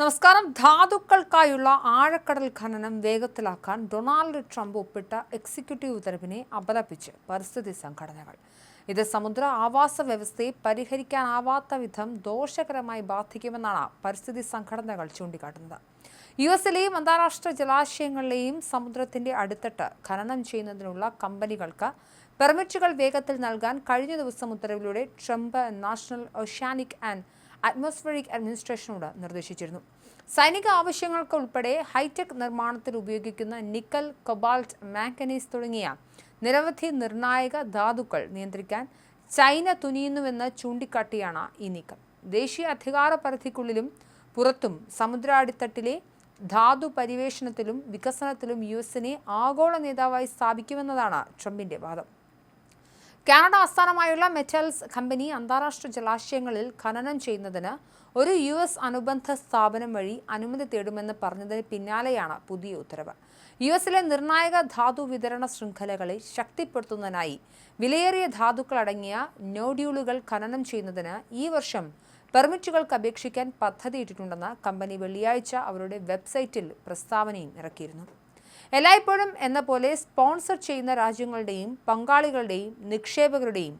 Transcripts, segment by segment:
നമസ്കാരം. ധാതുക്കൾക്കായുള്ള ആഴക്കടൽ ഖനനം വേഗത്തിലാക്കാൻ ഡൊണാൾഡ് ട്രംപ് ഒപ്പിട്ട എക്സിക്യൂട്ടീവ് ഉത്തരവിനെ അപലപിച്ച് പരിസ്ഥിതി സംഘടനകൾ. ഇത് സമുദ്ര ആവാസ വ്യവസ്ഥയെ പരിഹരിക്കാനാവാത്ത വിധം ദോഷകരമായി ബാധിക്കുമെന്നാണ് പരിസ്ഥിതി സംഘടനകൾ ചൂണ്ടിക്കാട്ടുന്നത്. യുഎസിലെയും അന്താരാഷ്ട്ര ജലാശയങ്ങളിലെയും സമുദ്രത്തിന്റെ അടിത്തട്ട് ഖനനം ചെയ്യുന്നതിനുള്ള കമ്പനികൾക്ക് പെർമിറ്റുകൾ വേഗത്തിൽ നൽകാൻ കഴിഞ്ഞ ദിവസം ഉത്തരവിലൂടെ Trump national oceanic and atmospheric അഡ്മിനിസ്ട്രേഷനോട് നിർദ്ദേശിച്ചിരുന്നു. സൈനിക ആവശ്യങ്ങൾക്ക് ഉൾപ്പെടെ ഹൈടെക് നിർമ്മാണത്തിൽ ഉപയോഗിക്കുന്ന നിക്കൽ, കൊബാൾട്ട്, മാംഗനീസ് തുടങ്ങിയ നിരവധി നിർണായക ധാതുക്കൾ നിയന്ത്രിക്കാൻ ചൈന തുനിയുന്നുവെന്ന് ചൂണ്ടിക്കാട്ടിയാണ് ഈ നീക്കം. ദേശീയ അധികാര പരിധിക്കുള്ളിലും പുറത്തും സമുദ്രാടിത്തട്ടിലെ ധാതു പരിവേഷണത്തിലും വികസനത്തിലും യുഎസിനെ ആഗോള നേതാവായി സ്ഥാപിക്കുമെന്നതാണ് ട്രംപിന്റെ വാദം. കാനഡ ആസ്ഥാനമായുള്ള മെറ്റൽസ് കമ്പനി അന്താരാഷ്ട്ര ജലാശയങ്ങളിൽ ഖനനം ചെയ്യുന്നതിന് ഒരു യുഎസ് അനുബന്ധ സ്ഥാപനം വഴി അനുമതി തേടുമെന്ന് പറഞ്ഞതിന് പിന്നാലെയാണ് പുതിയ ഉത്തരവ്. യുഎസിലെ നിർണായക ധാതു വിതരണ ശൃംഖലകളെ ശക്തിപ്പെടുത്തുന്നതിനായി വിലയേറിയ ധാതുക്കൾ അടങ്ങിയ നോഡ്യൂളുകൾ ഖനനം ചെയ്യുന്നതിന് ഈ വർഷം പെർമിറ്റുകൾക്ക് അപേക്ഷിക്കാൻ പദ്ധതിയിട്ടിട്ടുണ്ടെന്ന് കമ്പനി വെള്ളിയാഴ്ച അവരുടെ വെബ്സൈറ്റിൽ പ്രസ്താവനയും ഇറക്കിയിരുന്നു. എല്ലായ്പ്പോഴും എന്ന പോലെ സ്പോൺസർ ചെയ്യുന്ന രാജ്യങ്ങളുടെയും പങ്കാളികളുടെയും നിക്ഷേപകരുടെയും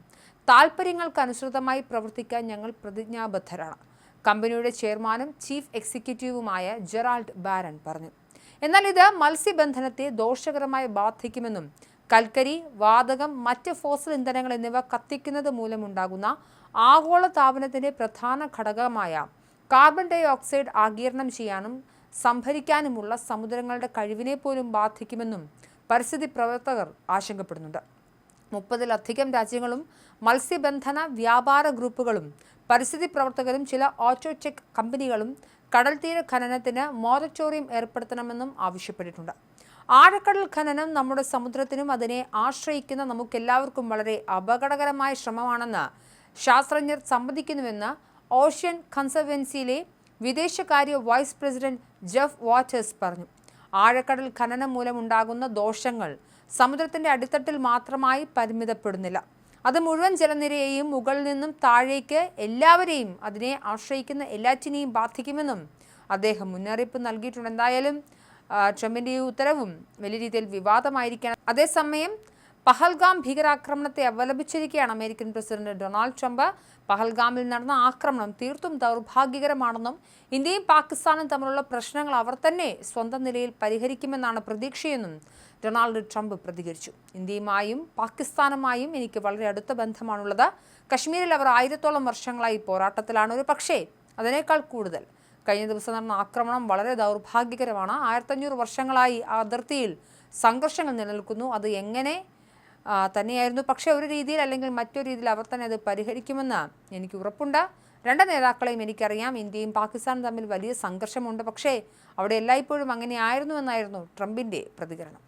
താൽപ്പര്യങ്ങൾക്കനുസൃതമായി പ്രവർത്തിക്കാൻ ഞങ്ങൾ പ്രതിജ്ഞാബദ്ധരാണ്, കമ്പനിയുടെ ചെയർമാനും ചീഫ് എക്സിക്യൂട്ടീവുമായ ജെറാൾഡ് ബാരൻ പറഞ്ഞു. എന്നാൽ ഇത് മത്സ്യബന്ധനത്തെ ദോഷകരമായി ബാധിക്കുമെന്നും കൽക്കരി, വാതകം, മറ്റ് ഫോസിൽ ഇന്ധനങ്ങൾ എന്നിവ കത്തിക്കുന്നത് മൂലമുണ്ടാകുന്ന ആഗോള താപനത്തിന്റെ പ്രധാന ഘടകമായ കാർബൺ ഡൈ ഓക്സൈഡ് ആഗിരണം ചെയ്യാനും സംഭരിക്കാനുമുള്ള സമുദ്രങ്ങളുടെ കഴിവിനെ പോലും ബാധിക്കുമെന്നും പരിസ്ഥിതി പ്രവർത്തകർ ആശങ്കപ്പെടുന്നുണ്ട്. 30-ലധികം രാജ്യങ്ങളും മത്സ്യബന്ധന വ്യാപാര ഗ്രൂപ്പുകളും പരിസ്ഥിതി പ്രവർത്തകരും ചില ഓട്ടോടെക് കമ്പനികളും കടൽത്തീര ഖനനത്തിന് മൊറട്ടോറിയം ഏർപ്പെടുത്തണമെന്നും ആവശ്യപ്പെട്ടിട്ടുണ്ട്. ആഴക്കടൽ ഖനനം നമ്മുടെ സമുദ്രത്തിനും അതിനെ ആശ്രയിക്കുന്ന നമുക്കെല്ലാവർക്കും വളരെ അപകടകരമായ ശ്രമമാണെന്ന് ശാസ്ത്രജ്ഞർ സമ്മതിക്കുന്നുവെന്ന് ഓഷ്യൻ കൺസർവൻസിയിലെ വിദേശകാര്യ വൈസ് പ്രസിഡന്റ് ജെഫ് വാട്ടേഴ്സ് പറഞ്ഞു. ആഴക്കടൽ ഖനനം മൂലമുണ്ടാകുന്ന ദോഷങ്ങൾ സമുദ്രത്തിന്റെ അടിത്തട്ടിൽ മാത്രമായി പരിമിതപ്പെടുന്നില്ല. അത് മുഴുവൻ ജലനിരയെയും മുകളിൽ നിന്നും താഴേക്ക് എല്ലാവരെയും അതിനെ ആശ്രയിക്കുന്ന എല്ലാറ്റിനെയും ബാധിക്കുമെന്നും അദ്ദേഹം മുന്നറിയിപ്പ് നൽകിയിട്ടുണ്ട്. എന്തായാലും ട്രംപിന്റെ ഈ ഉത്തരവും വലിയ രീതിയിൽ വിവാദമായിരിക്കണം. അതേസമയം പഹൽഗാം ഭീകരാക്രമണത്തെ അപലപിച്ചിരിക്കുകയാണ് അമേരിക്കൻ പ്രസിഡന്റ് ഡൊണാൾഡ് ട്രംപ്. പഹൽഗാമിൽ നടന്ന ആക്രമണം തീർത്തും ദൗർഭാഗ്യകരമാണെന്നും ഇന്ത്യയും പാകിസ്ഥാനും തമ്മിലുള്ള പ്രശ്നങ്ങൾ അവർ തന്നെ സ്വന്തം നിലയിൽ പരിഹരിക്കുമെന്നാണ് പ്രതീക്ഷയെന്നും ഡൊണാൾഡ് ട്രംപ് പ്രതികരിച്ചു. ഇന്ത്യയുമായും പാകിസ്ഥാനുമായും എനിക്ക് വളരെ അടുത്ത ബന്ധമാണുള്ളത്. കശ്മീരിൽ അവർ 1000-ഓളം വർഷങ്ങളായി പോരാട്ടത്തിലാണ്. ഒരു പക്ഷേ അതിനേക്കാൾ കൂടുതൽ. കഴിഞ്ഞ ദിവസം നടന്ന ആക്രമണം വളരെ ദൗർഭാഗ്യകരമാണ്. 1500 വർഷങ്ങളായി ആ അതിർത്തിയിൽ സംഘർഷങ്ങൾ നിലനിൽക്കുന്നു. അത് എങ്ങനെ തന്നെയായിരുന്നു. പക്ഷേ ഒരു രീതിയിൽ അല്ലെങ്കിൽ മറ്റൊരു രീതിയിൽ അവർ തന്നെ അത് പരിഹരിക്കുമെന്ന് എനിക്ക് ഉറപ്പുണ്ട്. രണ്ട് നേതാക്കളെയും എനിക്കറിയാം. ഇന്ത്യയും പാകിസ്ഥാനും തമ്മിൽ വലിയ സംഘർഷമുണ്ട്. പക്ഷേ അവിടെ എല്ലായ്പ്പോഴും അങ്ങനെ ആയിരുന്നു എന്നായിരുന്നു ട്രംപിൻ്റെ പ്രതികരണം.